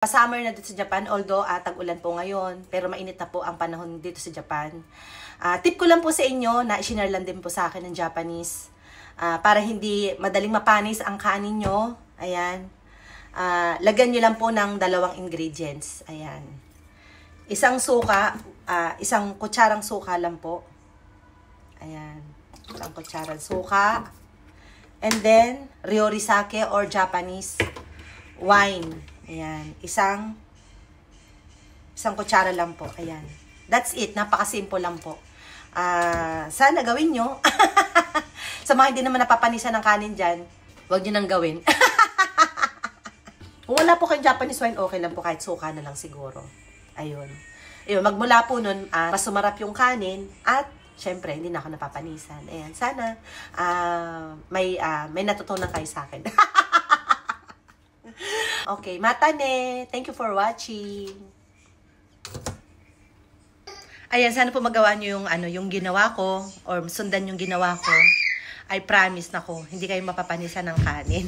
Summer na dito sa Japan, although tag-ulan po ngayon, pero mainit na po ang panahon dito sa Japan. Tip ko lang po sa inyo na i-share lang din po sa akin ng Japanese. Para hindi madaling mapanis ang kanin nyo. Ayan. Lagyan nyo lang po ng 2 ingredients. Ayan. Isang suka, isang kutsarang suka lang po. Ayan. Isang kutsarang suka. And then, ryorisake or Japanese wine. Ayan. Isang kutsara lang po. Ayan. That's it. Napakasimple lang po. Sana gawin nyo. Sa mga hindi naman napapanisan ng kanin dyan, huwag nyo nang gawin. Kung wala po kayong Japanese wine, okay lang po kahit suka na lang siguro. Ayun. Ayun, magmula po nun, mas sumarap yung kanin at syempre, hindi na ako napapanisan. Ayan, sana may natutunan kayo sa akin. Okay, matane. Thank you for watching. Ayan, sana po magawa nyo yung ginawa ko or sundan yung ginawa ko. I promise na ko, hindi kayo mapapanisan ng kanin.